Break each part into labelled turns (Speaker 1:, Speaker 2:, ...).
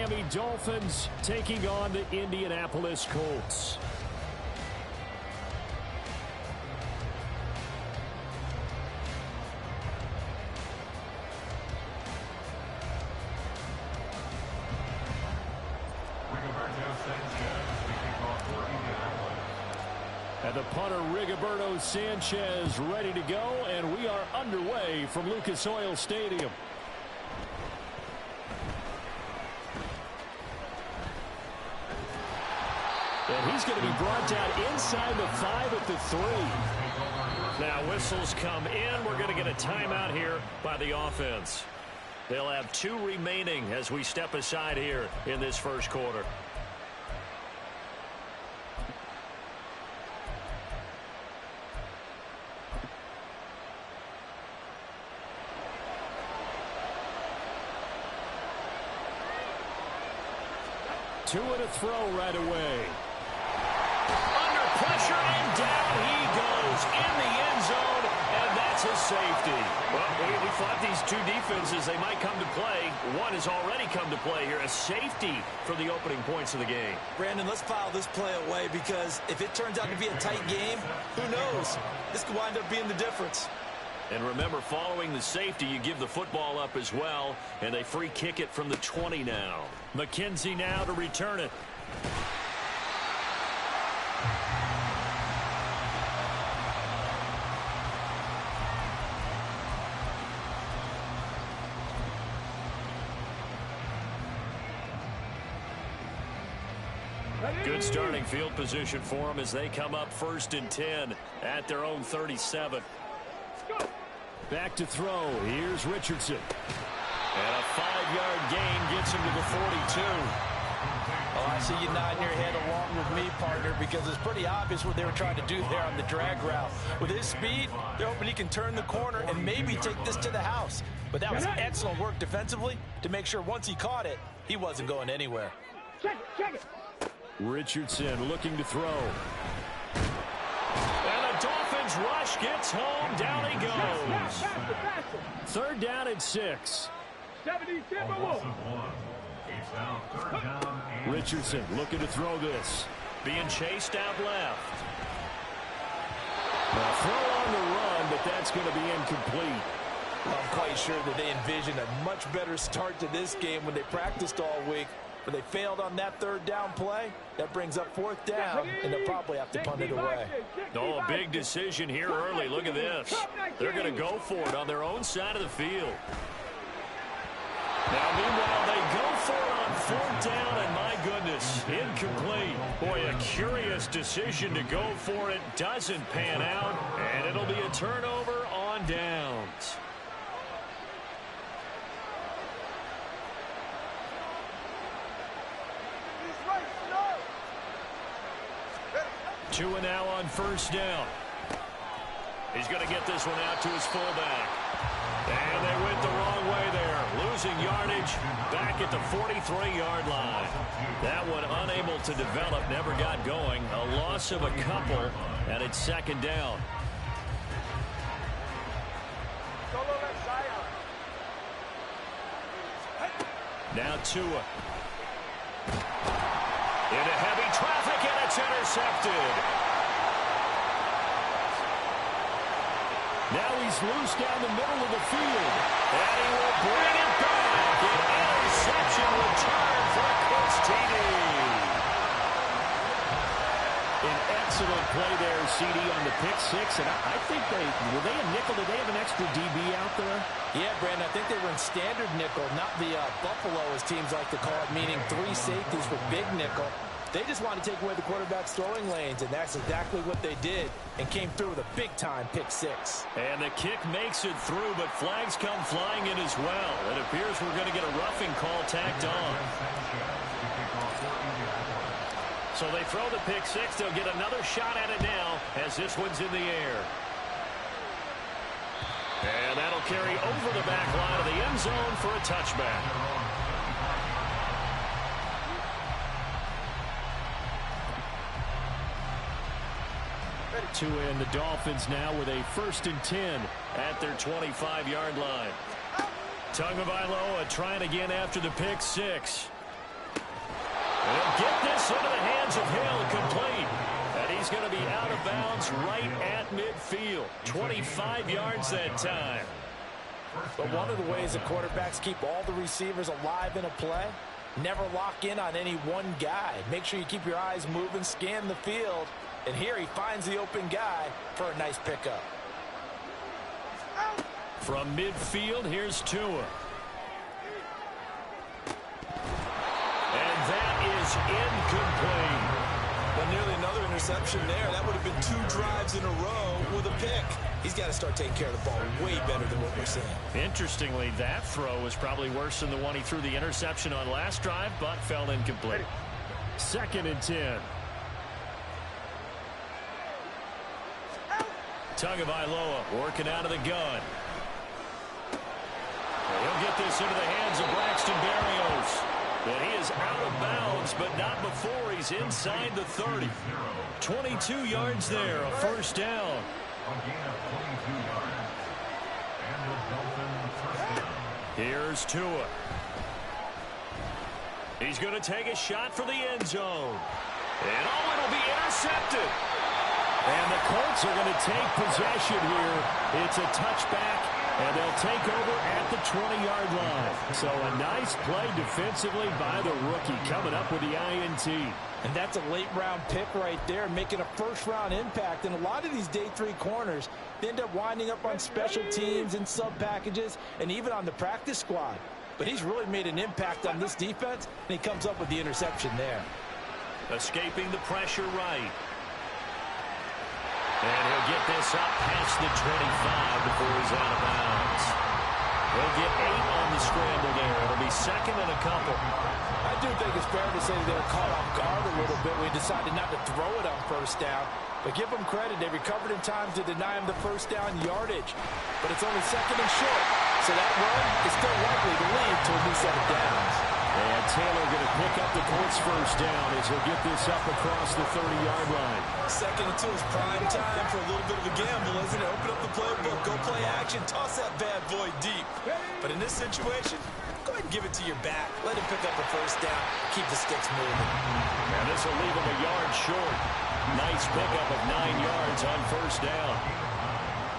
Speaker 1: Miami Dolphins taking on the Indianapolis Colts. And the punter, Rigoberto Sanchez, ready to go, and we are underway from Lucas Oil Stadium. And he's going to be brought down inside the 5 at the 3. Now whistles come in. We're going to get a timeout here by the offense. They'll have 2 remaining as we step aside here in this first quarter. Two and a throw right away. Under pressure, and down he goes in the end zone, and that's a safety. Well, we thought these two defenses, they might come to play. One has already come to play here, a safety for the opening points of the game.
Speaker 2: Brandon, let's file this play away, because if it turns out to be a tight game, who knows? This could wind up being the difference.
Speaker 1: And remember, following the safety, you give the football up as well, and they free kick it from the 20 now. McKenzie now to return it. Good starting field position for them as they come up 1st and 10 at their own 37. Back to throw. Here's Richardson. And a 5-yard gain gets him to the 42.
Speaker 2: Oh, I see you nodding your head along with me, partner, because it's pretty obvious what they were trying to do there on the drag route. With his speed, they're hoping he can turn the corner and maybe take this to the house. But that was excellent work defensively to make sure once he caught it, he wasn't going anywhere.
Speaker 3: Check it.
Speaker 1: Richardson looking to throw. And the Dolphins rush gets home. Down he goes. 3rd down and 6. Richardson looking to throw this. Being chased out left. Now throw on the run, but that's going to be incomplete.
Speaker 2: I'm quite sure that they envisioned a much better start to this game when they practiced all week. But they failed on that 3rd down play. That brings up 4th down, and they'll probably have to punt it away.
Speaker 1: Oh, a big decision here early. Look at this. They're going to go for it on their own side of the field. Now, meanwhile, they go for it on 4th down, and my goodness, incomplete. Boy, a curious decision to go for it. Doesn't pan out, and it'll be a turnover on downs. 2 and now on 1st down. He's going to get this one out to his fullback. And they went the wrong way there. Losing yardage back at the 43-yard line. That one unable to develop, never got going. A loss of a couple, and it's 2nd down. Now Tua. Into heavy traffic, and it's intercepted. Now he's loose down the middle of the field. And he will bring it back. An interception return for Colts TD. An excellent play there, CD, on the pick 6. And I think were they a nickel? Did they have an extra DB out there?
Speaker 2: Yeah, Brandon, I think they were in standard nickel, not the Buffalo, as teams like to call it, meaning 3 safeties for big nickel. They just wanted to take away the quarterback's throwing lanes, and that's exactly what they did, and came through with a big-time pick 6.
Speaker 1: And the kick makes it through, but flags come flying in as well. It appears we're going to get a roughing call tacked on. So they throw the pick 6. They'll get another shot at it now as this one's in the air. And that'll carry over the back line of the end zone for a touchback. To end the Dolphins now with a 1st and 10 at their 25-yard line. Tagovailoa trying again after the pick 6. And he'll get this into the hands of Hill, complete. And he's going to be out of bounds right at midfield. 25 yards that time.
Speaker 2: But one of the ways that quarterbacks keep all the receivers alive in a play, never lock in on any one guy. Make sure you keep your eyes moving, scan the field. And here he finds the open guy for a nice pickup.
Speaker 1: From midfield, here's Tua. And that is incomplete.
Speaker 2: But nearly another interception there. That would have been 2 drives in a row with a pick. He's got to start taking care of the ball way better than what we're seeing.
Speaker 1: Interestingly, that throw was probably worse than the one he threw the interception on last drive, but fell incomplete. 2nd and 10. Tagovailoa working out of the gun. He'll get this into the hands of Braxton Berrios. But he is out of bounds, but not before he's inside the 30. 22 yards there, a first down. Here's Tua. He's going to take a shot for the end zone. And it'll be intercepted. And the Colts are going to take possession here. It's a touchback, and they'll take over at the 20-yard line. So a nice play defensively by the rookie, coming up with the INT.
Speaker 2: And that's a late-round pick right there, making a first-round impact. And a lot of these day 3 corners, they end up winding up on special teams and sub-packages and even on the practice squad. But he's really made an impact on this defense, and he comes up with the interception there.
Speaker 1: Escaping the pressure right. And he'll get this up past the 25 before he's out of bounds. He'll get 8 on the scramble there. It'll be 2nd and a couple.
Speaker 2: I do think it's fair to say that they were caught off guard a little bit. We decided not to throw it on first down. But give them credit. They recovered in time to deny him the first down yardage. But it's only 2nd and short. So that run is still likely to lead to a new set of downs.
Speaker 1: And Taylor going to pick up the Colts first down as he'll get this up across the 30-yard line.
Speaker 2: 2nd and 2 is prime time for a little bit of a gamble, isn't it? Open up the playbook, go play action, toss that bad boy deep. But in this situation, go ahead and give it to your back. Let him pick up the first down. Keep the sticks moving.
Speaker 1: And this will leave him a yard short. Nice pickup of 9 yards on first down.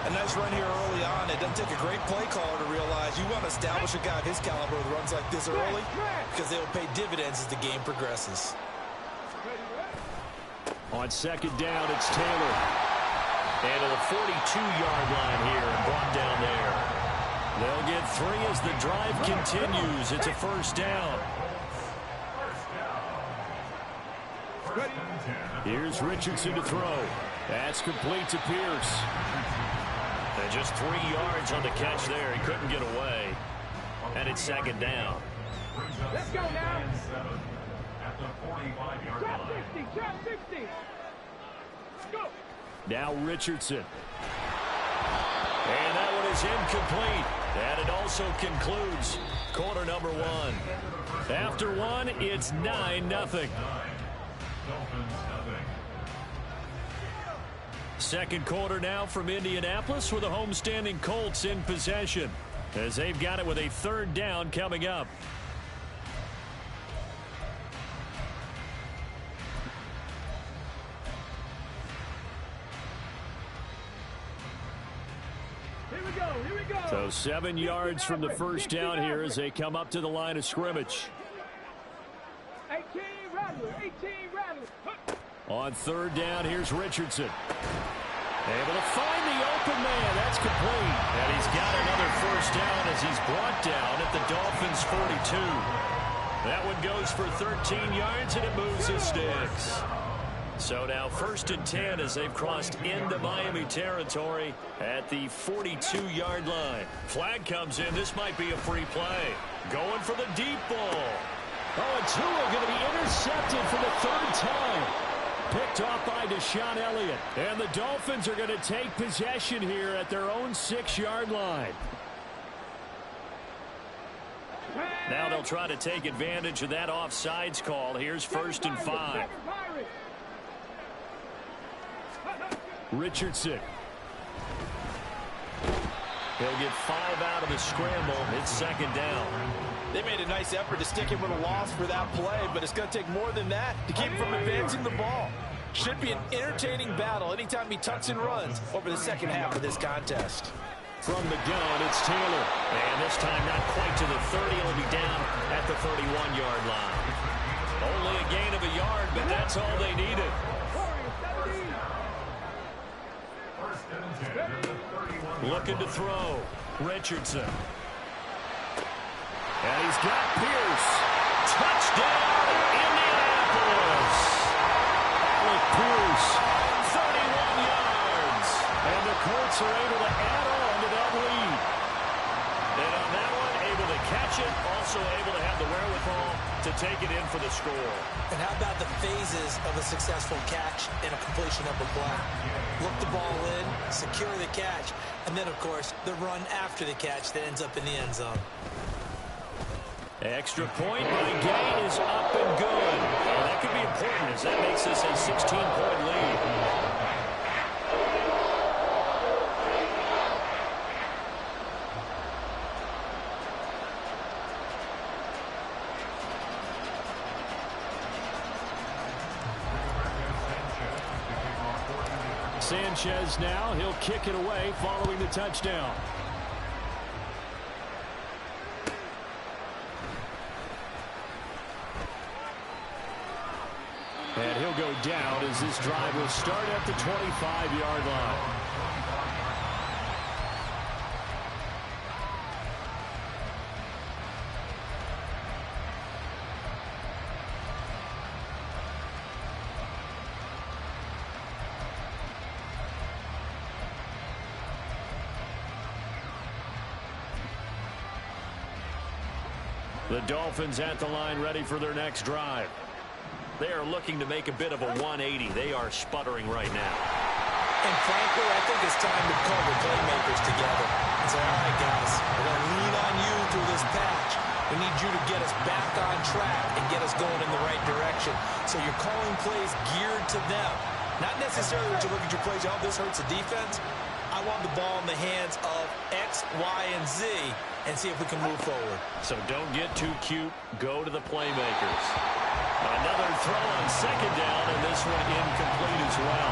Speaker 2: A nice run here early on. It doesn't take a great play caller to realize you want to establish a guy of his caliber with runs like this early because they will pay dividends as the game progresses.
Speaker 1: On 2nd down, it's Taylor. And to the 42-yard line here and brought down there. They'll get 3 as the drive continues. It's a first down. Here's Richardson to throw. That's complete to Pierce. And just 3 yards on the catch there. He couldn't get away. And it's 2nd down.
Speaker 3: Let's go now. Drop 60, drop 60. Go.
Speaker 1: Now Richardson. And that one is incomplete. And it also concludes quarter number 1. After 1, it's 9-0. Second quarter now from Indianapolis with the homestanding Colts in possession as they've got it with a 3rd down coming up.
Speaker 3: Here we go, here we go.
Speaker 1: So 7 yards from the first down here as they come up to the line of scrimmage.
Speaker 3: 18 Rattler, 18 Rattler.
Speaker 1: On 3rd down, here's Richardson. Able to find the open man. That's complete. And he's got another first down as he's brought down at the Dolphins' 42. That one goes for 13 yards, and it moves his sticks. So now 1st and 10 as they've crossed into Miami territory at the 42-yard line. Flag comes in. This might be a free play. Going for the deep ball. Oh, and Tua going to be intercepted for the 3rd time. Picked off by Deshaun Elliott. And the Dolphins are going to take possession here at their own 6-yard line. Now they'll try to take advantage of that offsides call. Here's 1st and 5. Richardson. He'll get 5 out of the scramble. It's 2nd down.
Speaker 2: They made a nice effort to stick him with a loss for that play, but it's going to take more than that to keep him from advancing the ball. Should be an entertaining battle anytime he tucks and runs over the second half of this contest.
Speaker 1: From the gun, it's Taylor. And this time not quite to the 30. He'll be down at the 31-yard line. Only a gain of a yard, but that's all they needed. Looking to throw. Richardson. And he's got Pierce. Touchdown, Indianapolis. Alec Pierce, 31 yards. And the Colts are able to add on to that lead. And on that one, able to catch it, also able to have the wherewithal to take it in for the score.
Speaker 4: And how about the phases of a successful catch and a completion of a play? Look the ball in, secure the catch, and then, of course, the run after the catch that ends up in the end zone.
Speaker 1: Extra point by Gay is up and good. And that could be important as that makes this a 16-point lead. Sanchez now, he'll kick it away following the touchdown. And he'll go down as this drive will start at the 25-yard line. The Dolphins at the line ready for their next drive. They are looking to make a bit of a 180. They are sputtering right now.
Speaker 4: And frankly, I think it's time to call the playmakers together and say, all right, guys, we're going to lean on you through this patch. We need you to get us back on track and get us going in the right direction. So you're calling plays geared to them. Not necessarily that you look at your plays, oh, this hurts the defense. I want the ball in the hands of X, Y, and Z and see if we can move forward.
Speaker 1: So don't get too cute. Go to the playmakers. Another throw on second down, and this one incomplete as well.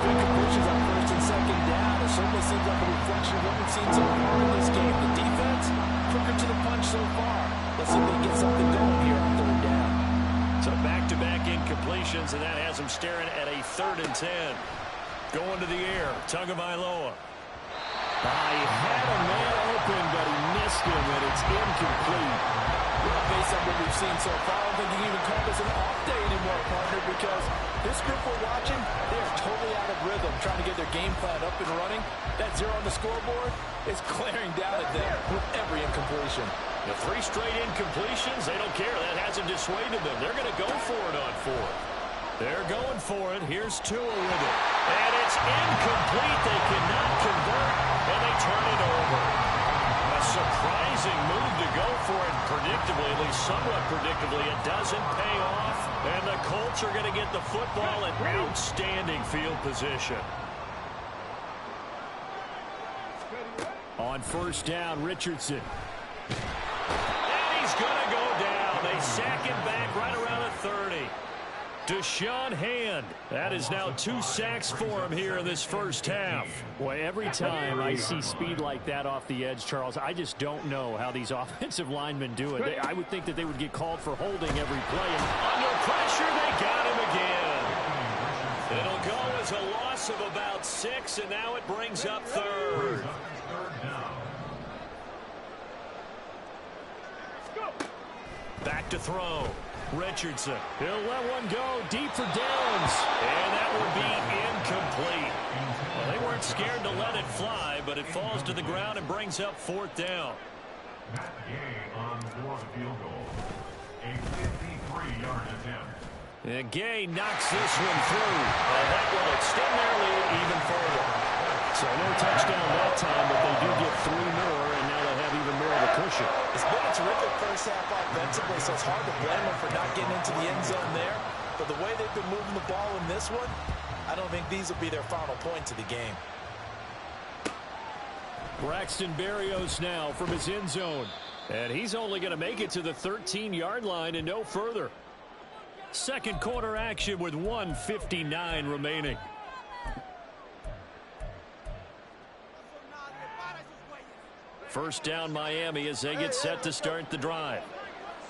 Speaker 2: Good completions on first and second down. It certainly seems like a reflection of what we've seen so far in this game. The defense, quicker to the punch so far. Let's see if they can get something going here on third down.
Speaker 1: So back-to-back incompletions, and that has them staring at a 3rd and 10. Going to the air, Tagovailoa. He had a man open, but he missed him, and it's incomplete.
Speaker 2: Well, based on what we've seen so far, I don't think you can even call this an off day anymore, partner, because this group we're watching, they are totally out of rhythm, trying to get their game plan up and running. That 0 on the scoreboard is glaring down at them with every incompletion.
Speaker 1: The 3 straight incompletions, they don't care. That hasn't dissuaded them. They're going to go for it on 4th. They're going for it. Here's Tua with it. And it's incomplete. They cannot convert, and they turn it over. A surprising move to go for it predictably, at least somewhat predictably. It doesn't pay off, and the Colts are going to get the football in outstanding field position. On first down, Richardson. And he's going to go down. They sack him back right around the 30. Deshaun Hand. That is now 2 sacks for him here in this first half.
Speaker 5: Boy, every time I see speed like that off the edge, Charles, I just don't know how these offensive linemen do it. I would think that they would get called for holding every play. And
Speaker 1: under pressure, they got him again. It'll go as a loss of about 6, and now it brings up 3rd. Back to throw. Richardson. He'll let one go deep for Downs. And that will be incomplete. Well, they weren't scared to let it fly, but it falls to the ground and brings up 4th down.
Speaker 6: Matt Gay on the field goal. A 53-yard attempt.
Speaker 1: And Gay knocks this one through. And that will extend their lead even further. So no touchdown that time, but they do get 3 more, and now they have even more of a cushion.
Speaker 2: It's been a terrific first half offensively, so it's hard to blame them for not getting into the end zone there. But the way they've been moving the ball in this one, I don't think these will be their final points of the game.
Speaker 1: Braxton Berrios now from his end zone.
Speaker 5: And he's only going to make it to the 13-yard line and no further. Second quarter action with 1:59 remaining. First down Miami as they get set to start the drive.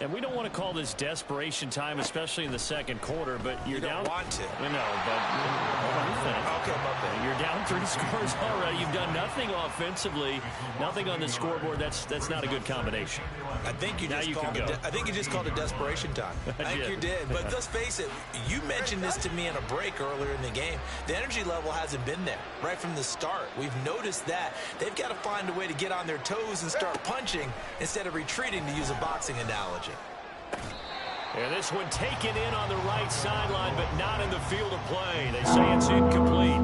Speaker 5: And we don't want to call this desperation time, especially in the second quarter, but you're down.
Speaker 4: You don't want to.
Speaker 5: No, but hold on, you finish.
Speaker 4: Okay, my bad.
Speaker 5: You're down 3 scores already. You've done nothing offensively, nothing on the scoreboard. That's not a good combination.
Speaker 4: I think you just called it desperation time. I think you did. But let's face it, you mentioned this to me in a break earlier in the game. The energy level hasn't been there right from the start. We've noticed that. They've got to find a way to get on their toes and start punching instead of retreating, to use a boxing analogy.
Speaker 5: And this one taken in on the right sideline, but not in the field of play. They say it's incomplete.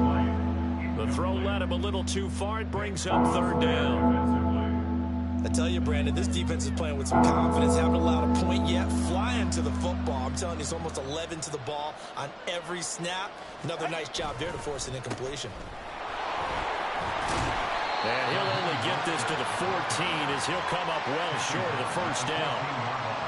Speaker 5: The throw led him a little too far. It brings up third down.
Speaker 4: I tell you, Brandon, this defense is playing with some confidence. Haven't allowed a point yet. Flying to the football. I'm telling you, it's almost 11 to the ball on every snap. Another nice job there to force an incompletion.
Speaker 5: And he'll only get this to the 14 as he'll come up well short of the first down.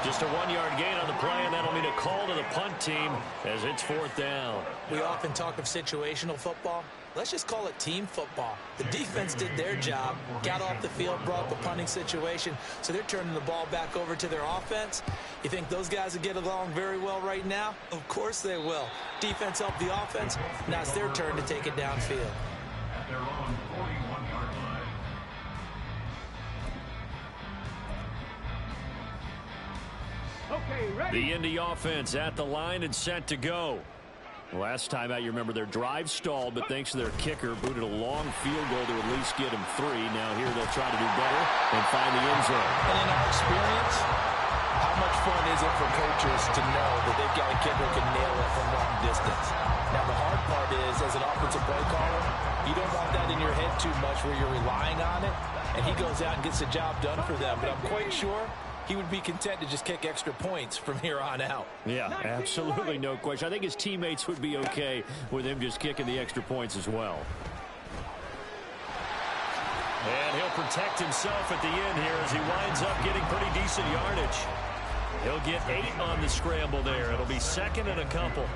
Speaker 5: Just a 1-yard gain on the play, and that'll mean a call to the punt team as it's fourth down.
Speaker 4: We often talk of situational football. Let's just call it team football. The defense did their job, got off the field, brought up a punting situation, so they're turning the ball back over to their offense. You think those guys will get along very well right now? Of course they will. Defense helped the offense. Now it's their turn to take it downfield.
Speaker 6: At their own 41-yard line.
Speaker 3: Okay, ready?
Speaker 5: The Indy offense at the line and set to go. Last time out, you remember their drive stalled, but thanks to their kicker, booted a long field goal to at least get him 3. Now here they'll try to do better and find the end zone.
Speaker 2: And in our experience, how much fun is it for coaches to know that they've got a kicker who can nail it from long distance? Now, the hard part is, as an offensive play caller, you don't want that in your head too much where you're relying on it, and he goes out and gets the job done for them. But I'm quite sure he would be content to just kick extra points from here on out.
Speaker 5: Yeah, absolutely no question. I think his teammates would be okay with him just kicking the extra points as well. And he'll protect himself at the end here as he winds up getting pretty decent yardage. He'll get 8 on the scramble there. It'll be second and a couple.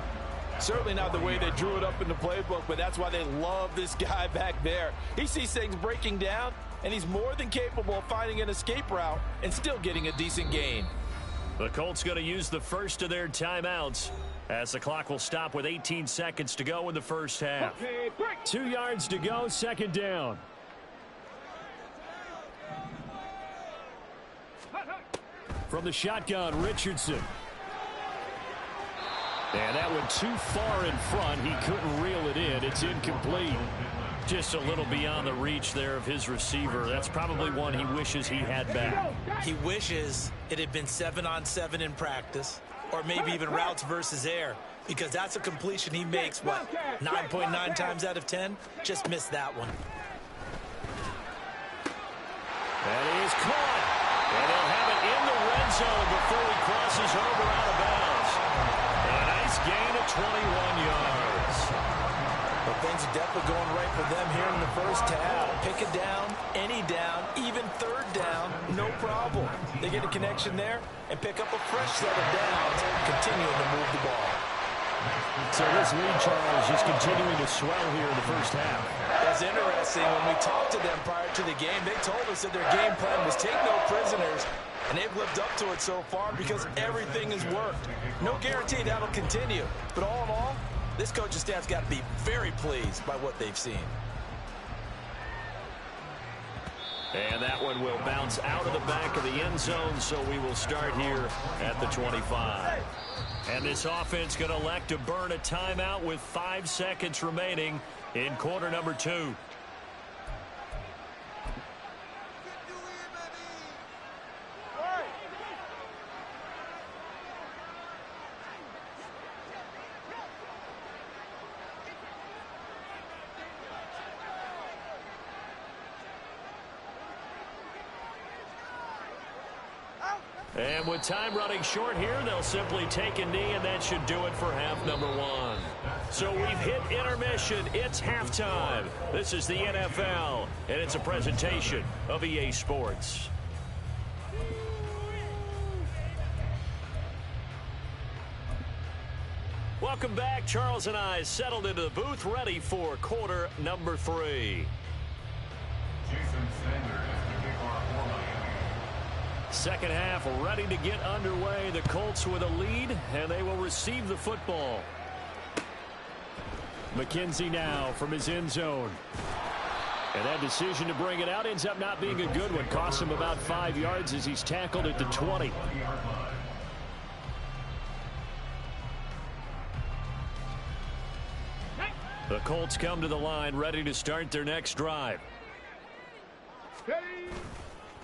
Speaker 2: Certainly not the way they drew it up in the playbook, but that's why they love this guy back there. He sees things breaking down, and he's more than capable of finding an escape route and still getting a decent gain.
Speaker 5: The Colts going to use the first of their timeouts as the clock will stop with 18 seconds to go in the first half.
Speaker 3: Okay, break.
Speaker 5: 2 yards to go, second down. From the shotgun, Richardson. And that went too far in front. He couldn't reel it in. It's incomplete. Just a little beyond the reach there of his receiver. That's probably one he wishes he had back.
Speaker 4: He wishes it had been 7-on-7 in practice, or maybe even routes versus air, because that's a completion he makes, what, 9.9 times out of 10? Just missed that one.
Speaker 5: And he is caught. And they'll have it in the red zone before he crosses over out of bounds. A nice gain of 21 yards.
Speaker 4: But things are definitely going right for them here in the first half. Pick it down, any down, even third down, no problem. They get a connection there and pick up a fresh set of downs, continuing to move the ball.
Speaker 5: So this lead, Charles, just continuing to swell here in the first half.
Speaker 4: That's interesting. When we talked to them prior to the game, they told us that their game plan was take no prisoners, and they've lived up to it so far because everything has worked. No guarantee that'll continue, but all in all, this coaching staff's got to be very pleased by what they've seen.
Speaker 5: And that one will bounce out of the back of the end zone, so we will start here at the 25. And this offense going to elect to burn a timeout with 5 seconds remaining in quarter number 2. And with time running short here, they'll simply take a knee, and that should do it for half number 1. So we've hit intermission. It's halftime. This is the NFL, and it's a presentation of EA Sports. Welcome back. Charles and I settled into the booth, ready for quarter number 3.
Speaker 6: Jason Sanders to kick off for Miami.
Speaker 5: Second half ready to get underway. The Colts with a lead, and they will receive the football. McKenzie now from his end zone. And that decision to bring it out ends up not being a good one. Costs him about 5 yards as he's tackled at the 20. The Colts come to the line ready to start their next drive.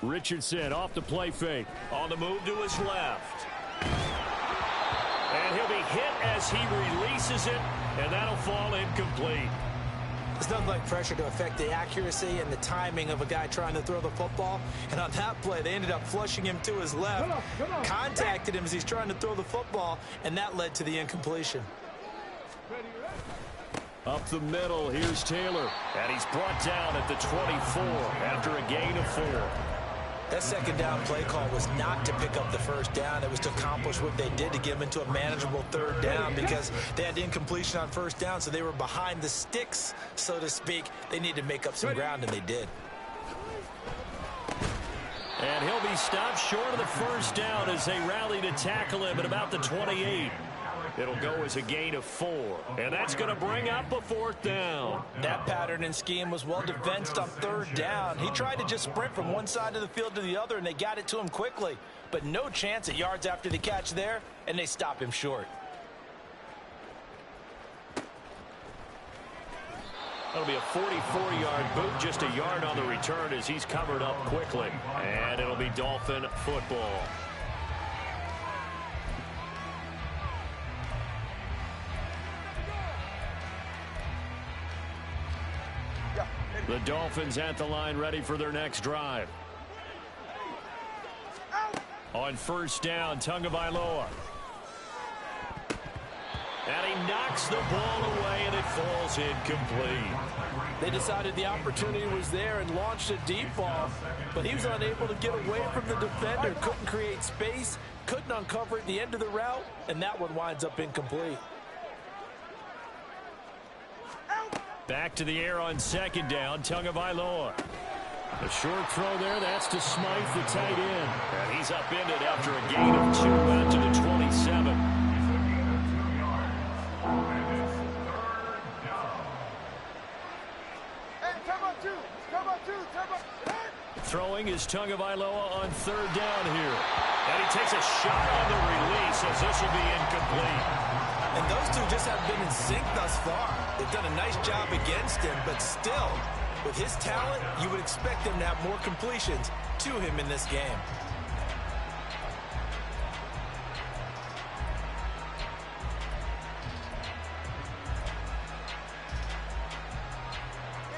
Speaker 5: Richardson off the play fake. On the move to his left. And he'll be hit as he releases it, and that'll fall incomplete.
Speaker 2: There's nothing like pressure to affect the accuracy and the timing of a guy trying to throw the football. And on that play, they ended up flushing him to his left, contacted him as he's trying to throw the football, and that led to the incompletion.
Speaker 5: Up the middle, here's Taylor. And he's brought down at the 24 after a gain of 4.
Speaker 2: That second down play call was not to pick up the first down. It was to accomplish what they did to get them into a manageable third down because they had incompletion on first down, so they were behind the sticks, so to speak. They needed to make up some ground, and they did.
Speaker 5: And he'll be stopped short of the first down as they rally to tackle him at about the 28. It'll go as a gain of 4, and that's going to bring up a 4th down.
Speaker 2: That pattern and scheme was well defensed on third down. He tried to just sprint from one side of the field to the other, and they got it to him quickly. But no chance at yards after the catch there, and they stop him short.
Speaker 5: That'll be a 44-yard boot, just a yard on the return as he's covered up quickly. And it'll be Dolphin football. The Dolphins at the line ready for their next drive. On first down, Tagovailoa. And he knocks the ball away, and it falls incomplete.
Speaker 2: They decided the opportunity was there and launched a deep ball, but he was unable to get away from the defender, couldn't create space, couldn't uncover at the end of the route, and that one winds up incomplete.
Speaker 5: Back to the air on second down, Tagovailoa. A short throw there, that's to Smythe, the tight end. And he's upended after a gain of 2 out to the 27. Throwing is Tagovailoa on third down here. And he takes a shot on the release as this will be incomplete.
Speaker 2: And those two just haven't been in sync thus far. They've done a nice job against him, but still, with his talent, you would expect him to have more completions to him in this game.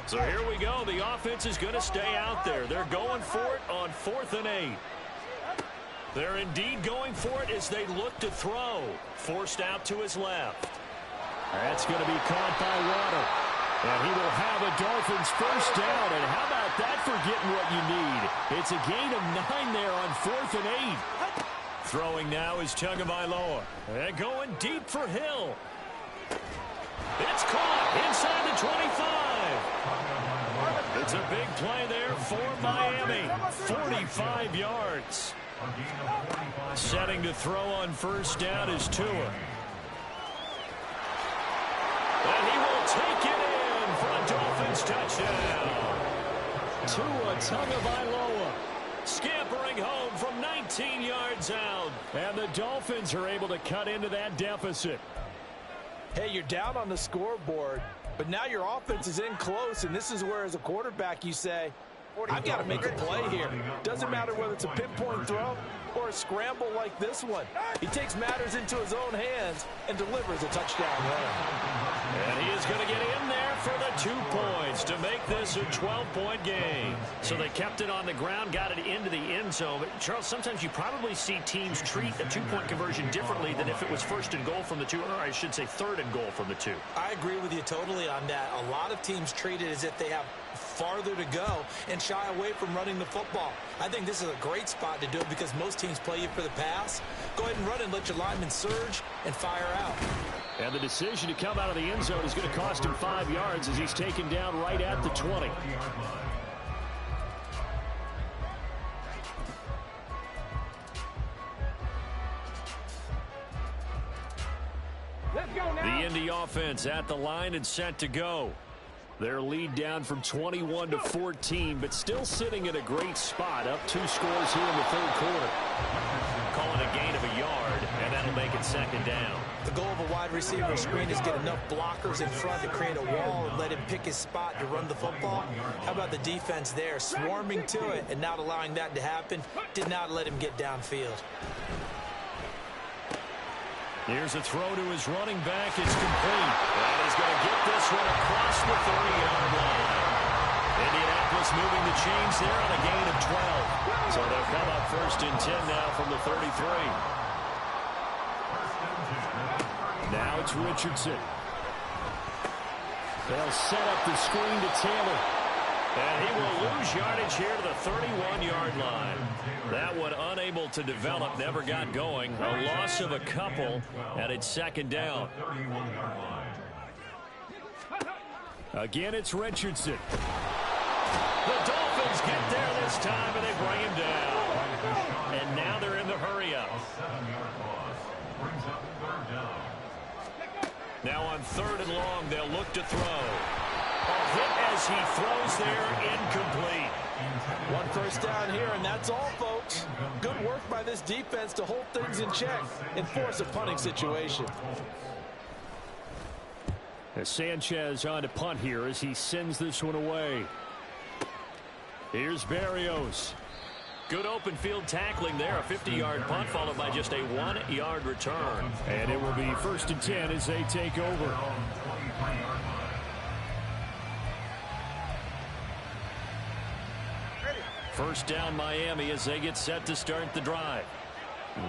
Speaker 5: So here we go. The offense is going to stay out there. They're going for it on 4th and 8. They're indeed going for it as they look to throw. Forced out to his left. That's going to be caught by Waddle. And he will have a Dolphins first down. And how about that for getting what you need? It's a gain of 9 there on 4th and 8. Throwing now is Tagovailoa. And going deep for Hill. It's caught inside the 25. It's a big play there for Miami. 45 yards. Setting to throw on first down is Tua. And he will take it in for a Dolphins touchdown. Tua Tagovailoa scampering home from 19 yards out. And the Dolphins are able to cut into that deficit.
Speaker 2: Hey, you're down on the scoreboard, but now your offense is in close, and this is where, as a quarterback, you say, I've got to make a play here. Doesn't matter whether it's a pinpoint throw or a scramble like this one. He takes matters into his own hands and delivers a touchdown run.
Speaker 5: And he is going to get in there for the 2 points to make this a 12-point game. So they kept it on the ground, got it into the end zone. But, Charles, sometimes you probably see teams treat a 2-point conversion differently than if it was first and goal from the 2, or I should say third and goal from the 2.
Speaker 2: I agree with you totally on that. A lot of teams treat it as if they have
Speaker 4: farther to go and shy away from running the football. I think this is a great spot to do it because most teams play you for the pass. Go ahead and run and let your linemen surge and fire out.
Speaker 5: And the decision to come out of the end zone is going to cost him 5 yards as he's taken down right at the 20. The Indy offense at the line and set to go. Their lead down from 21 to 14, but still sitting in a great spot, up 2 scores here in the third quarter. Calling a gain of a yard, and that'll make it second down.
Speaker 4: The goal of a wide receiver screen is get enough blockers in front to create a wall and let him pick his spot to run the football. How about the defense there, swarming to it and not allowing that to happen? Did not let him get downfield.
Speaker 5: Here's a throw to his running back. It's complete. And he's going to get this one across the 30-yard line. Indianapolis moving the chains there on a gain of 12. So they'll come up first and 10 now from the 33. Now it's Richardson. They'll set up the screen to Taylor. And he will lose yardage here to the 31-yard line. That one unable to develop, never got going. A loss of a couple, and it's second down. Again, it's Richardson. The Dolphins get there this time, and they bring him down. And now they're in the hurry-up. Now on 3rd and long, they'll look to throw. A hit as he throws there, incomplete.
Speaker 2: 1 first down here, and that's all, folks. Good work by this defense to hold things in check and force a punting situation.
Speaker 5: As Sanchez on to punt here as he sends this one away. Here's Berrios. Good open field tackling there. A 50-yard punt followed by just a 1-yard return. And it will be 1st and 10 as they take over. First down Miami as they get set to start the drive.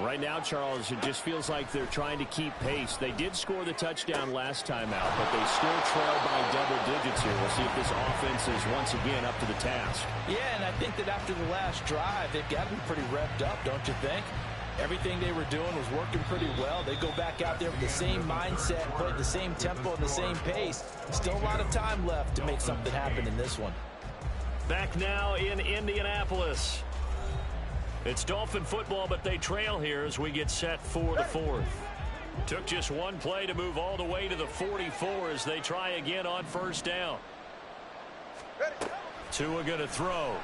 Speaker 5: Right now, Charles, it just feels like they're trying to keep pace. They did score the touchdown last time out, but they still trail by double digits here. We'll see if this offense is once again up to the task.
Speaker 2: Yeah, and I think that after the last drive, they've got to be pretty revved up, don't you think? Everything they were doing was working pretty well. They go back out there with the same mindset, play at the same tempo and the same pace. Still a lot of time left to make something happen in this one.
Speaker 5: Back now in Indianapolis. It's Dolphin football, but they trail here as we get set for the 4th. Took just one play to move all the way to the 44 as they try again on 1st down. Tua going to throw.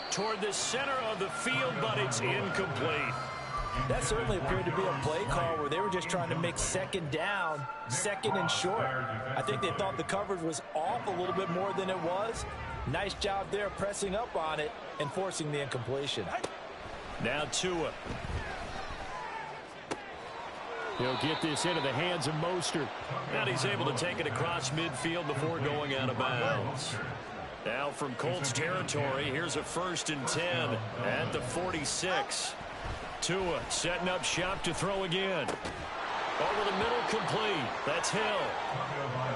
Speaker 5: Toward the center of the field, but it's incomplete.
Speaker 2: That certainly appeared to be a play call where they were just trying to make 2nd down, 2nd and short. I think they thought the coverage was off a little bit more than it was. Nice job there pressing up on it and forcing the incompletion.
Speaker 5: Now Tua. He'll get this into the hands of Mostert. And he's able to take it across midfield before going out of bounds. Now from Colts territory, here's a 1st and 10 at the 46. Tua setting up shop to throw again. Over the middle, complete. That's Hill.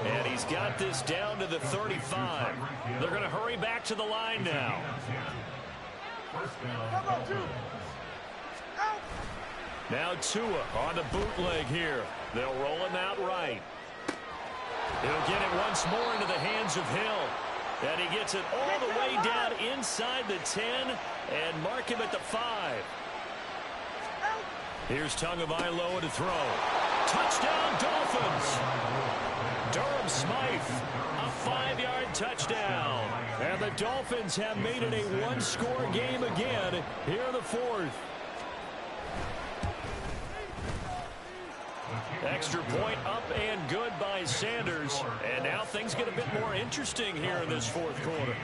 Speaker 5: And he's got this down to the 35. They're going to hurry back to the line now. Now Tua on the bootleg here. They'll roll him out right. He'll get it once more into the hands of Hill. And he gets it all the way down inside the 10 and mark him at the 5. Here's Tagovailoa to throw. Touchdown, Dolphins. Durham Smythe, a 5-yard touchdown. And the Dolphins have made it a 1-score game again here in the 4th. Extra point up and good by Sanders. And now things get a bit more interesting here in this 4th quarter.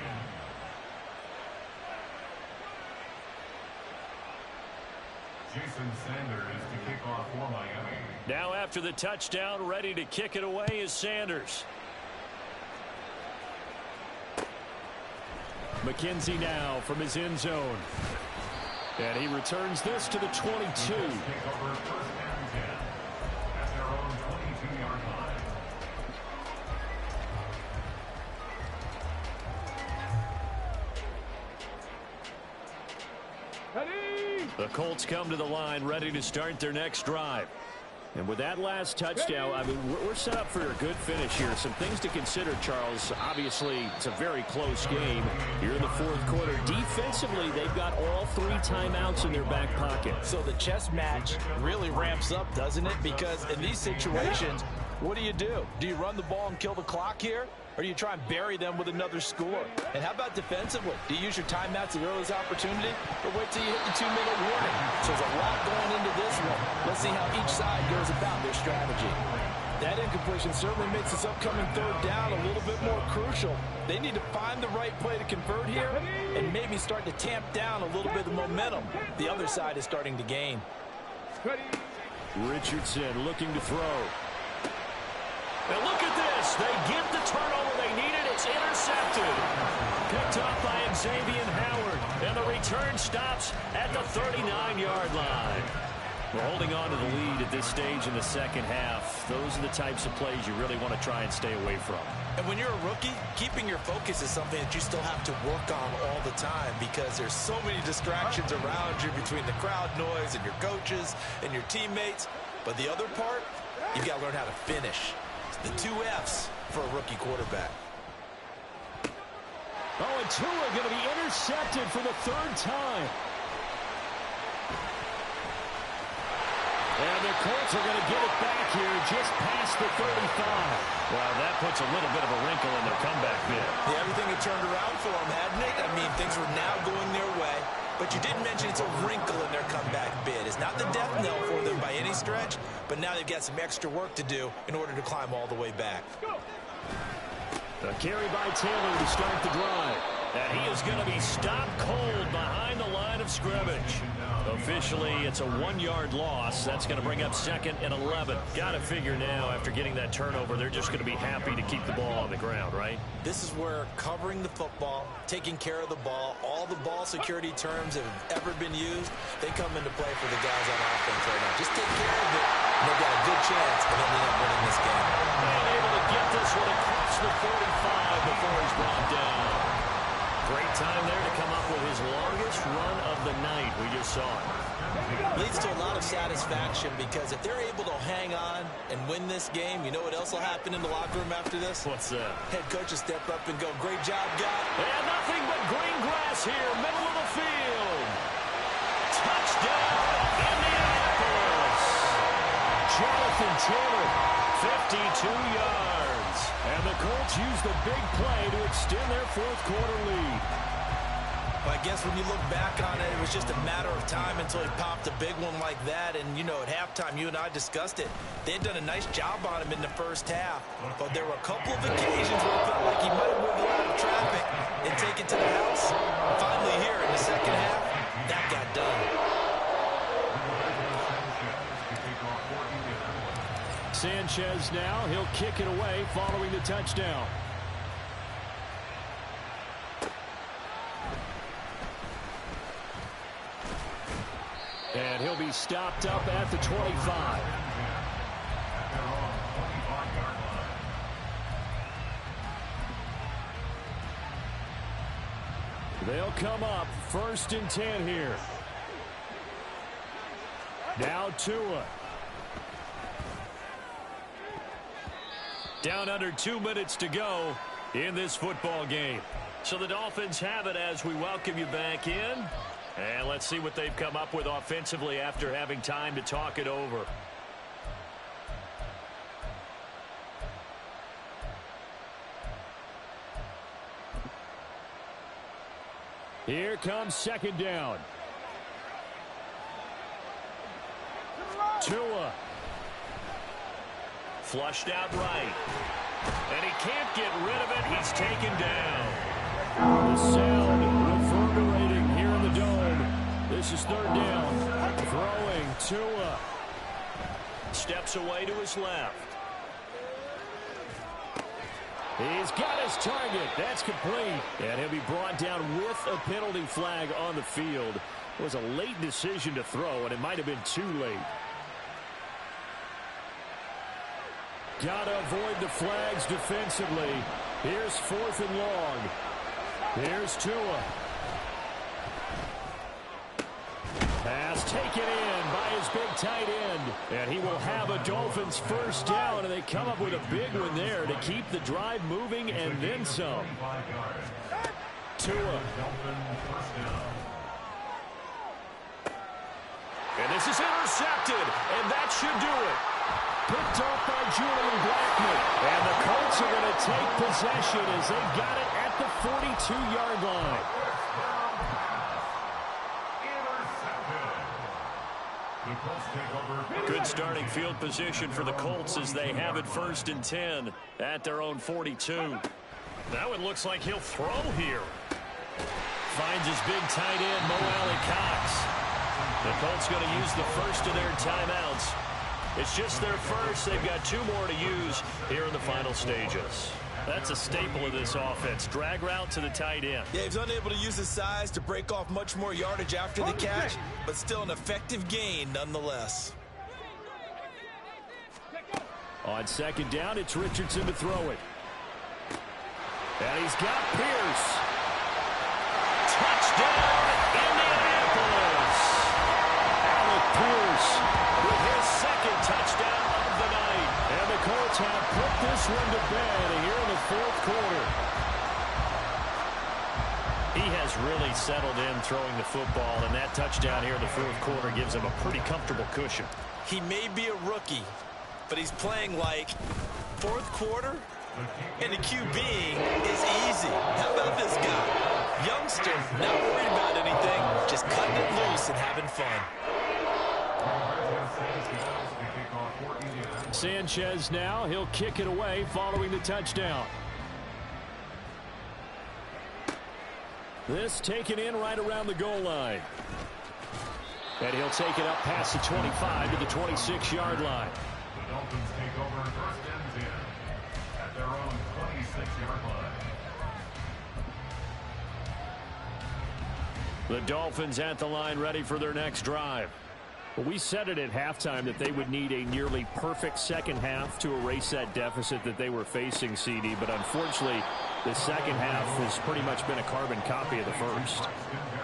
Speaker 6: Jason Sanders to kick off for Miami.
Speaker 5: Now after the touchdown, ready to kick it away is Sanders. McKenzie now from his end zone. And he returns this to the 22. The Colts come to the line ready to start their next drive. And with that last touchdown, I mean, we're set up for a good finish here. Some things to consider, Charles. Obviously, it's a very close game here in the fourth quarter. Defensively, they've got all 3 timeouts in their back pocket.
Speaker 2: So the chess match really ramps up, doesn't it? Because in these situations, what do? Do you run the ball and kill the clock here? Or do you try and bury them with another score? And how about defensively? Do you use your timeouts at the earliest opportunity? Or wait till you hit the 2-minute warning? So there's a lot going into this one. Let's see how each side goes about their strategy. That incompletion certainly makes this upcoming third down a little bit more crucial. They need to find the right play to convert here and maybe start to tamp down a little bit of momentum. The other side is starting to gain.
Speaker 5: Richardson looking to throw. And look at this. They get the turnover they needed. It's intercepted. Picked up by Xavier Howard. And the return stops at the 39-yard line. We're holding on to the lead at this stage in the second half. Those are the types of plays you really want to try and stay away from.
Speaker 2: And when you're a rookie, keeping your focus is something that you still have to work on all the time because there's so many distractions around you between the crowd noise and your coaches and your teammates. But the other part, you've got to learn how to finish. The 2 F's for a rookie quarterback.
Speaker 5: Oh, and Tua going to be intercepted for the 3rd time. And the Colts are going to get it back here just past the 35. Well, that puts a little bit of a wrinkle in their comeback bid.
Speaker 2: Yeah, everything had turned around for them, hadn't it? I mean, things were now going their way. But you didn't mention it's a wrinkle in their comeback bid. It's not the death knell for them by any stretch, but now they've got some extra work to do in order to climb all the way back.
Speaker 5: A carry by Taylor to start the drive. And he is going to be stopped cold behind the line of scrimmage. Officially, it's a 1-yard loss. That's going to bring up 2nd and 11. Got to figure now, after getting that turnover, they're just going to be happy to keep the ball on the ground, right?
Speaker 2: This is where covering the football, taking care of the ball, all the ball security terms that have ever been used, they come into play for the guys on offense right now. Just take care of it, and they've got a good chance of ending up winning this game.
Speaker 5: And able to get this one across the 45 before he's brought down. Great time there to come up with his longest run of the night. We just saw it.
Speaker 2: Leads to a lot of satisfaction because if they're able to hang on and win this game, you know what else will happen in the locker room after this?
Speaker 5: What's that?
Speaker 2: Head coach will step up and go, great job, guy.
Speaker 5: And nothing but green grass here, middle of the field. Touchdown, Indianapolis. Jonathan Taylor, 52 yards. And the Colts use the big play to extend their fourth quarter lead.
Speaker 2: Well, I guess when you look back on it, it was just a matter of time until he popped a big one like that. And, you know, at halftime, you and I discussed it. They had done a nice job on him in the first half. But there were a couple of occasions where it felt like he might have moved out of traffic and taken to the house. And finally here in the second half, that got done.
Speaker 5: Sanchez now, he'll kick it away following the touchdown. And he'll be stopped up at the 25. They'll come up 1st and 10 here. Now Tua. Down under 2 minutes to go in this football game. So the Dolphins have it as we welcome you back in. And let's see what they've come up with offensively after having time to talk it over. Here comes 2nd down. Tua. Flushed out right. And he can't get rid of it. He's taken down. The sound reverberating here in the dome. This is 3rd down. Throwing Tua. Steps away to his left. He's got his target. That's complete. And he'll be brought down with a penalty flag on the field. It was a late decision to throw, and it might have been too late. Got to avoid the flags defensively. Here's 4th and long. Here's Tua. Pass
Speaker 1: is taken in by his big tight end. And he will have a Dolphins first down, and they come up with a big one there to keep the drive moving and then some. Tua. And this is intercepted, and that should do it. Picked off by Julian Blackmon. And the Colts are going to take possession as they've got it at the 42-yard line. Good starting field position for the Colts as they have it 1st and 10 at their own 42. Now it looks like he'll throw here. Finds his big tight end, Mo Alley-Cox. The Colts going to use the first of their timeouts. It's just their first. They've got 2 more to use here in the final stages. That's a staple of this offense. Drag route to the tight end.
Speaker 2: Yeah, he's unable to use his size to break off much more yardage after the catch, but still an effective gain nonetheless.
Speaker 1: On 2nd down, it's Richardson to throw it. And he's got Pierce. Touchdown, Indianapolis. Alec Pierce with his 2nd touchdown of the night. And the Colts have put this one to bed here in the 4th quarter. He has really settled in throwing the football, and that touchdown here in the 4th quarter gives him a pretty comfortable cushion.
Speaker 2: He may be a rookie, but he's playing like 4th quarter, and the QB is easy. How about this guy? Youngster, not worried about anything, just cutting it loose and having fun.
Speaker 1: Sanchez now, he'll kick it away following the touchdown. This taken in right around the goal line. And he'll take it up past the 25 to the 26-yard line.
Speaker 6: The Dolphins take over 1st and 10 at their own 26-yard line.
Speaker 1: The Dolphins at the line ready for their next drive. Well, we said it at halftime that they would need a nearly perfect second half to erase that deficit that they were facing, CD. But unfortunately, the second half has pretty much been a carbon copy of the first.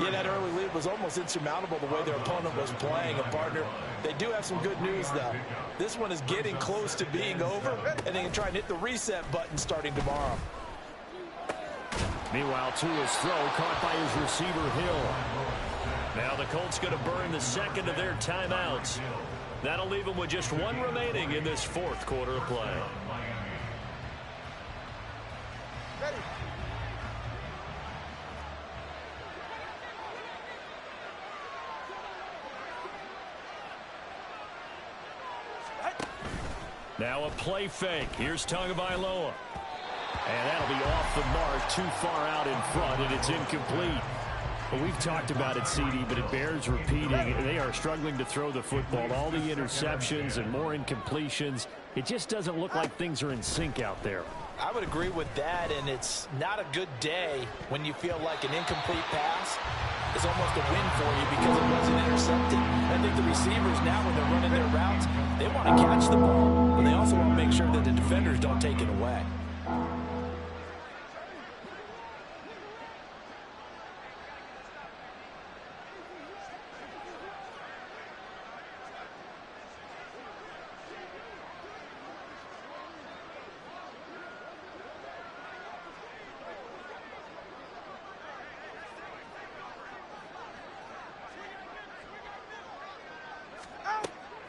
Speaker 2: Yeah, that early lead was almost insurmountable the way their opponent was playing. And, partner, they do have some good news, though. This one is getting close to being over, and they can try and hit the reset button starting tomorrow.
Speaker 1: Meanwhile, Tua's throw caught by his receiver, Hill. Now the Colts going to burn the 2nd of their timeouts. That'll leave them with just 1 remaining in this 4th quarter of play. Now a play fake. Here's Tagovailoa. And that'll be off the mark, too far out in front, and it's incomplete. Well, we've talked about it, CD, but it bears repeating. They are struggling to throw the football. All the interceptions and more incompletions. It just doesn't look like things are in sync out there.
Speaker 2: I would agree with that, and it's not a good day when you feel like an incomplete pass is almost a win for you because it wasn't intercepted. I think the receivers now, when they're running their routes, they want to catch the ball, but they also want to make sure that the defenders don't take it away.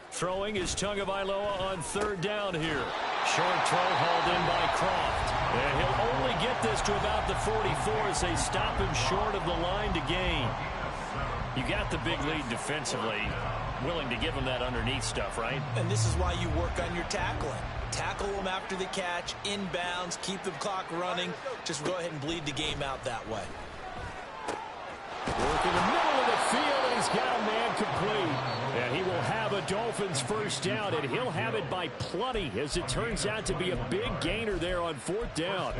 Speaker 1: Throwing is Tagovailoa on 3rd down here. Short throw hauled in by Croft. And he'll only get this to about the 44 as they stop him short of the line to gain. You got the big lead defensively. Willing to give him that underneath stuff, right?
Speaker 2: And this is why you work on your tackling. Tackle them after the catch, inbounds, keep the clock running. Just go ahead and bleed the game out that way.
Speaker 1: Work in the middle of the field, and he's got a man complete. And he will have a Dolphins first down, and he'll have it by plenty, as it turns out to be a big gainer there on 4th down.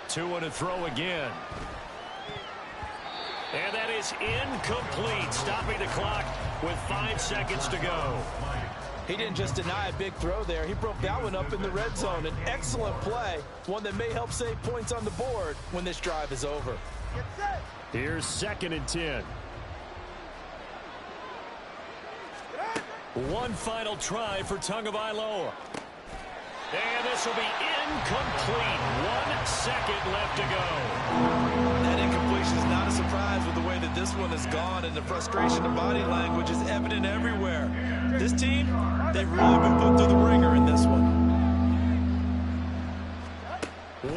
Speaker 1: Tua to throw again. And that is incomplete, stopping the clock with 5 seconds to go.
Speaker 2: He didn't just deny a big throw there. He broke that one up in the red zone. An excellent play, one that may help save points on the board when this drive is over.
Speaker 1: Here's 2nd and 10. One final try for Tagovailoa. And this will be incomplete. 1 second left to go.
Speaker 2: That incompletion is not a surprise with the way that this one has gone, and the frustration of body language is evident everywhere. This team, they've really been put through the ringer in this one.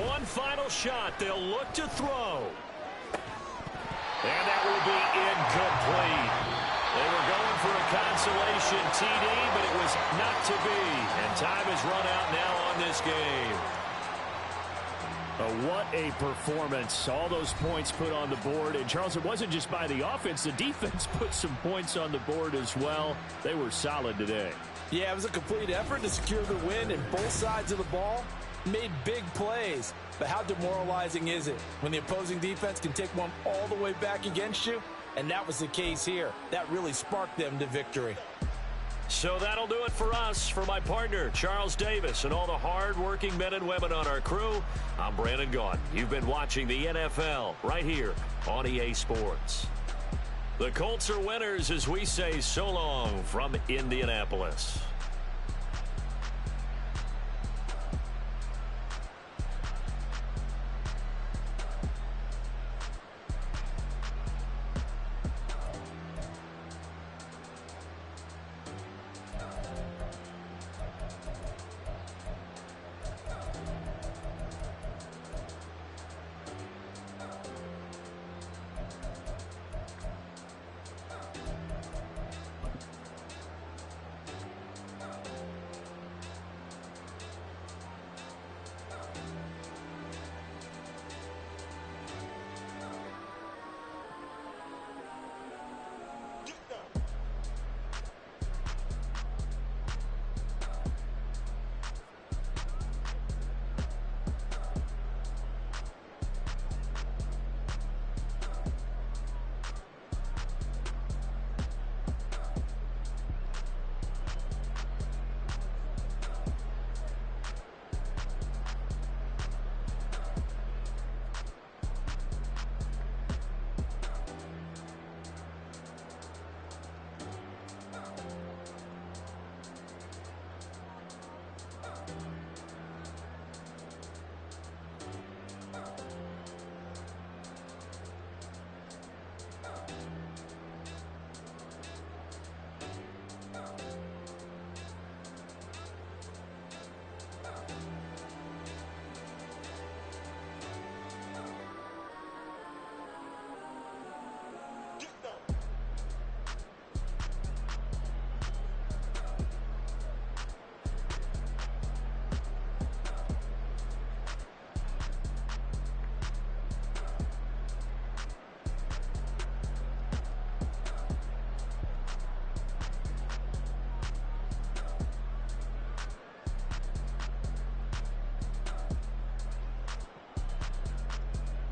Speaker 1: One final shot. They'll look to throw. And that will be incomplete. They were going for a consolation TD, but it was not to be. And time has run out now on this game. What a performance. All those points put on the board. And, Charles, it wasn't just by the offense. The defense put some points on the board as well. They were solid today.
Speaker 2: Yeah, it was a complete effort to secure the win, and both sides of the ball made big plays. But how demoralizing is it when the opposing defense can take one all the way back against you? And that was the case here. That really sparked them to victory.
Speaker 1: So that'll do it for us. For my partner, Charles Davis, and all the hard-working men and women on our crew, I'm Brandon Gaudin. You've been watching the NFL right here on EA Sports. The Colts are winners as we say so long from Indianapolis.